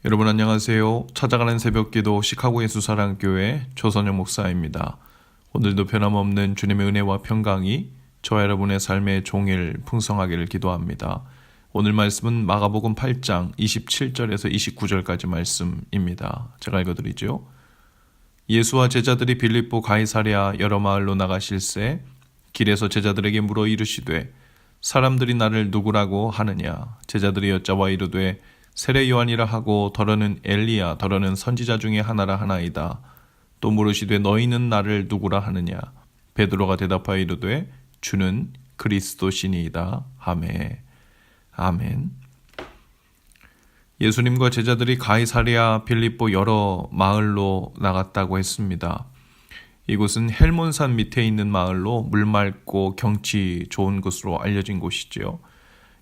여러분 안녕하세요. 찾아가는 새벽기도 시카고 예수사랑교회 조선영 목사입니다. 오늘도 변함없는 주님의 은혜와 평강이 저와 여러분의 삶의 종일 풍성하기를 기도합니다. 오늘 말씀은 마가복음 8장 27절에서 29절까지 말씀입니다. 제가 읽어드리죠. 예수와 제자들이 빌립보 가이사랴 여러 마을로 나가실새 길에서 제자들에게 물어 이르시되 사람들이 나를 누구라고 하느냐. 제자들이 여짜와 이르되 세례 요한이라 하고 더러는 엘리야 더러는 선지자 중에 하나라 하나이다. 또 물으시되 너희는 나를 누구라 하느냐. 베드로가 대답하여 이르되 주는 그리스도시니이다. 아멘. 예수님과 제자들이 가이사랴 빌립보 여러 마을로 나갔다고 했습니다. 이곳은 헬몬산 밑에 있는 마을로 물 맑고 경치 좋은 곳으로 알려진 곳이지요.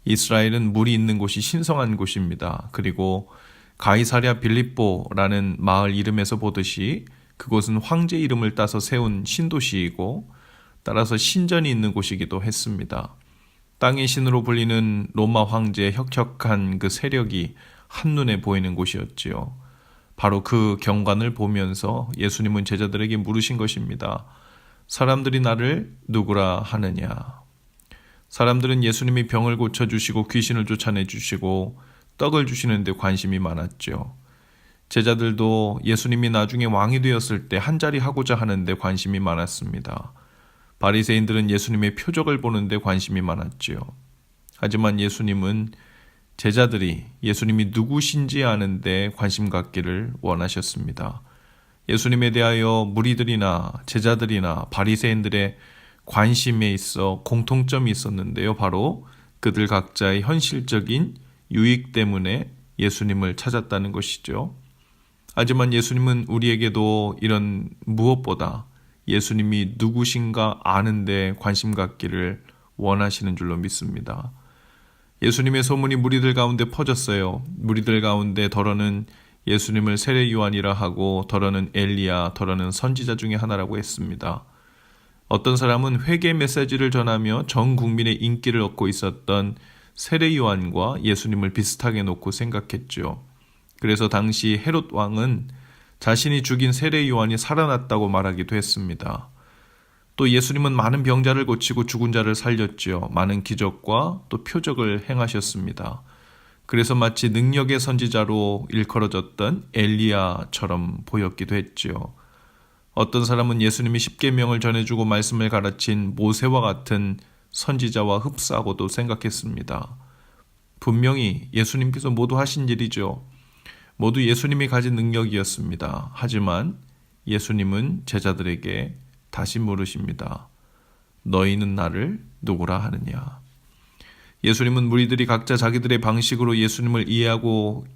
이스라엘은 물이 있는 곳이 신성한 곳입니다. 그리고 가이사랴 빌립보라는 마을 이름에서 보듯이 그곳은 황제 이름을 따서 세운 신도시이고 따라서 신전이 있는 곳이기도 했습니다. 땅의 신으로 불리는 로마 황제의 혁혁한 그 세력이 한눈에 보이는 곳이었지요. 바로 그 경관을 보면서 예수님은 제자들에게 물으신 것입니다. 사람들이 나를 누구라 하느냐. 사람들은 예수님이 병을 고쳐주시고 귀신을 쫓아내주시고 떡을 주시는 데 관심이 많았죠. 제자들도 예수님이 나중에 왕이 되었을 때 한자리 하고자 하는 데 관심이 많았습니다. 바리새인들은 예수님의 표적을 보는 데 관심이 많았죠. 하지만 예수님은 제자들이 예수님이 누구신지 아는 데 관심 갖기를 원하셨습니다. 예수님에 대하여 무리들이나 제자들이나 바리새인들의 관심에 있어 공통점이 있었는데요. 바로 그들 각자의 현실적인 유익 때문에 예수님을 찾았다는 것이죠. 하지만 예수님은 우리에게도 이런 무엇보다 예수님이 누구신가 아는 데 관심 갖기를 원하시는 줄로 믿습니다. 예수님의 소문이 무리들 가운데 퍼졌어요. 무리들 가운데 더러는 예수님을 세례 요한이라 하고 더러는 엘리야, 더러는 선지자 중에 하나라고 했습니다. 어떤 사람은 회개 메시지를 전하며 전 국민의 인기를 얻고 있었던 세례 요한과 예수님을 비슷하게 놓고 생각했죠. 그래서 당시 헤롯 왕은 자신이 죽인 세례 요한이 살아났다고 말하기도 했습니다. 또 예수님은 많은 병자를 고치고 죽은 자를 살렸죠. 많은 기적과 또 표적을 행하셨습니다. 그래서 마치 능력의 선지자로 일컬어졌던 엘리야처럼 보였기도 했죠. 어떤 사람은 예수님이 십계명을 전해주고 말씀을 가르친 모세와 같은 선지자와 흡사하고도 생각했습니다. 분명히 예수님께서 모두 하신 일이죠. 모두 예수님이 가진 능력이었습니다. 하지만 예수님은 제자들에게 다시 물으십니다. 너희는 나를 누구라 하느냐. 예수님은 무리들이 각자 자기들의 방식으로 예수님을 이해하고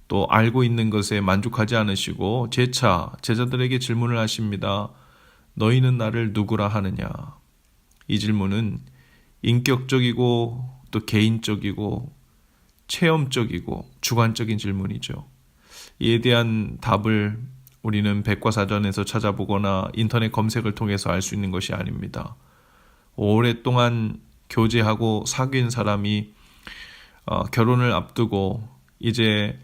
또 알고 있는 것에 만족하지 않으시고 재차 제자들에게 질문을 하십니다. 너희는 나를 누구라 하느냐. 이 질문은 인격적이고 또 개인적이고 체험적이고 주관적인 질문이죠. 이에 대한 답을 우리는 백과사전에서 찾아보거나 인터넷 검색을 통해서 알 수 있는 것이 아닙니다. 오랫동안 교제하고 사귄 사람이 결혼을 앞두고 이제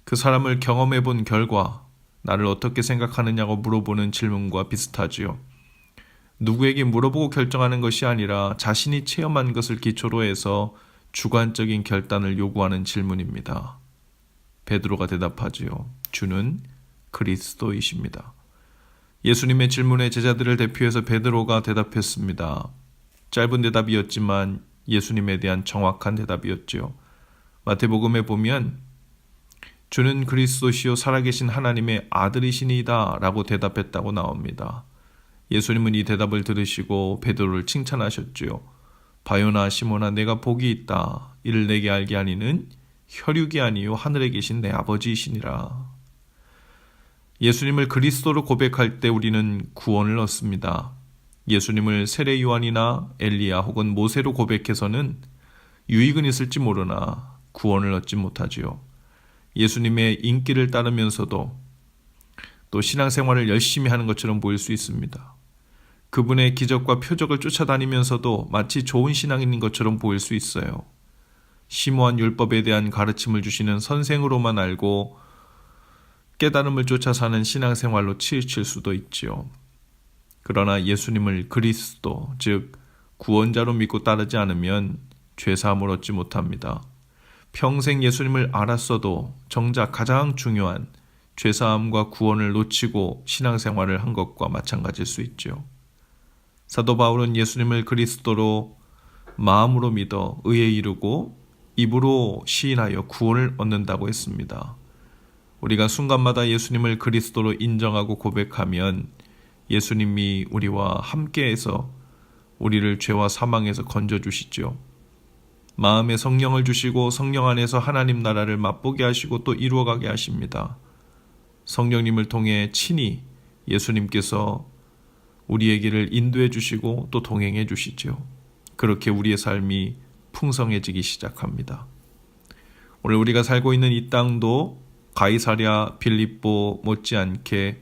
그 사람을 경험해 본 결과 나를 어떻게 생각하느냐고 물어보는 질문과 비슷하지요. 누구에게 물어보고 결정하는 것이 아니라 자신이 체험한 것을 기초로 해서 주관적인 결단을 요구하는 질문입니다. 베드로가 대답하지요. 주는 그리스도이십니다. 예수님의 질문에 제자들을 대표해서 베드로가 대답했습니다. 짧은 대답이었지만 예수님에 대한 정확한 대답이었지요. 마태복음에 보면 주는 그리스도시요 살아계신 하나님의 아들이시니이다 라고 대답했다고 나옵니다. 예수님은 이 대답을 들으시고 베드로를 칭찬하셨지요. 바요나 시몬아 내가 복이 있다. 이를 내게 알게 하니는 혈육이 아니요 하늘에 계신 내 아버지이시니라. 예수님을 그리스도로 고백할 때 우리는 구원을 얻습니다. 예수님을 세례 요한이나 엘리야 혹은 모세로 고백해서는 유익은 있을지 모르나 구원을 얻지 못하지요. 예수님의 인기를 따르면서도 또 신앙생활을 열심히 하는 것처럼 보일 수 있습니다. 그분의 기적과 표적을 쫓아다니면서도 마치 좋은 신앙인인 것처럼 보일 수 있어요. 심오한 율법에 대한 가르침을 주시는 선생으로만 알고 깨달음을 쫓아 사는 신앙생활로 치우칠 수도 있지요. 그러나 예수님을 그리스도, 즉 구원자로 믿고 따르지 않으면 죄사함을 얻지 못합니다. 평생 예수님을 알았어도 정작 가장 중요한 죄사함과 구원을 놓치고 신앙생활을 한 것과 마찬가지일 수 있죠. 사도 바울은 예수님을 그리스도로 마음으로 믿어 의에 이르고 입으로 시인하여 구원을 얻는다고 했습니다. 우리가 순간마다 예수님을 그리스도로 인정하고 고백하면 예수님이 우리와 함께해서 우리를 죄와 사망에서 건져주시죠. 마음에 성령을 주시고 성령 안에서 하나님 나라를 맛보게 하시고 또 이루어가게 하십니다. 성령님을 통해 친히 예수님께서 우리의 길을 인도해 주시고 또 동행해 주시죠. 그렇게 우리의 삶이 풍성해지기 시작합니다. 오늘 우리가 살고 있는 이 땅도 가이사랴 빌립보 못지않게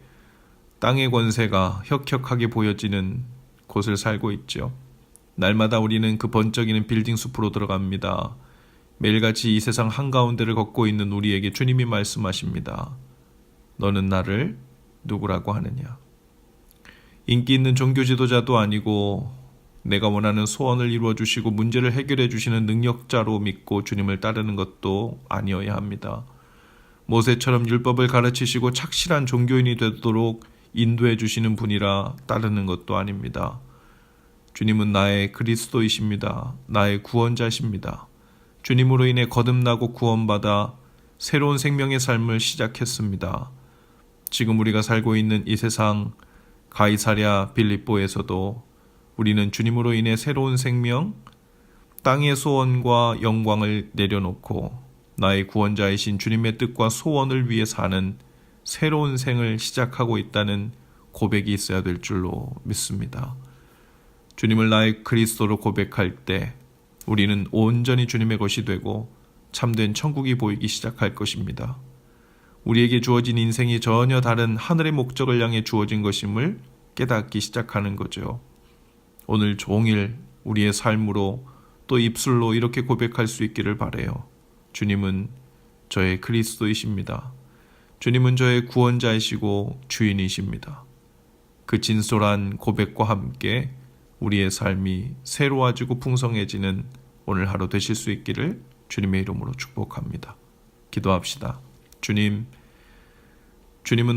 땅의 권세가 혁혁하게 보여지는 곳을 살고 있죠. 날마다 우리는 그 번쩍이는 빌딩 숲으로 들어갑니다. 매일같이 이 세상 한가운데를 걷고 있는 우리에게 주님이 말씀하십니다. 너는 나를 누구라고 하느냐? 인기 있는 종교 지도자도 아니고 내가 원하는 소원을 이루어주시고 문제를 해결해 주시는 능력자로 믿고 주님을 따르는 것도 아니어야 합니다. 모세처럼 율법을 가르치시고 착실한 종교인이 되도록 인도해 주시는 분이라 따르는 것도 아닙니다. 주님은 나의 그리스도이십니다. 나의 구원자십니다. 주님으로 인해 거듭나고 구원받아 새로운 생명의 삶을 시작했습니다. 지금 우리가 살고 있는 이 세상 가이사랴 빌립보에서도 우리는 주님으로 인해 새로운 생명, 땅의 소원과 영광을 내려놓고 나의 구원자이신 주님의 뜻과 소원을 위해 사는 새로운 생을 시작하고 있다는 고백이 있어야 될 줄로 믿습니다. 주님을 나의 그리스도로 고백할 때 우리는 온전히 주님의 것이 되고 참된 천국이 보이기 시작할 것입니다. 우리에게 주어진 인생이 전혀 다른 하늘의 목적을 향해 주어진 것임을 깨닫기 시작하는 거죠. 오늘 종일 우리의 삶으로 또 입술로 이렇게 고백할 수 있기를 바라요. 주님은 저의 그리스도이십니다. 주님은 저의 구원자이시고 주인이십니다. 그 진솔한 고백과 함께 우리의 삶이 새로워지고 풍성해지는 오늘 하루 되실 수 있기를 주님의 이름으로 축복합니다. 기도합시다. 주님은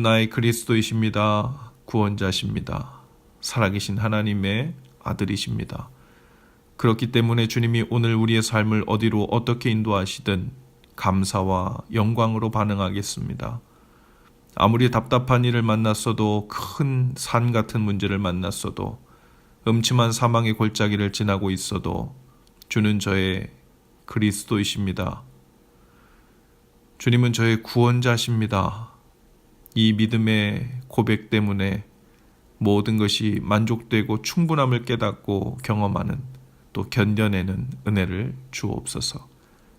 나의 그리스도이십니다. 구원자십니다. 살아계신 하나님의 아들이십니다. 그렇기 때문에 주님이 오늘 우리의 삶을 어디로 어떻게 인도하시든 감사와 영광으로 반응하겠습니다. 아무리 답답한 일을 만났어도 큰 산 같은 문제를 만났어도 음침한 사망의 골짜기를 지나고 있어도 주는 저의 그리스도이십니다. 주님은 저의 구원자십니다. 이 믿음의 고백 때문에 모든 것이 만족되고 충분함을 깨닫고 경험하는 또 견뎌내는 은혜를 주옵소서.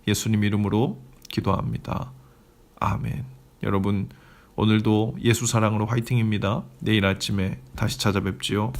예수님 이름으로 기도합니다. 아멘. 여러분 오늘도 예수 사랑으로 화이팅입니다. 내일 아침에 다시 찾아뵙지요.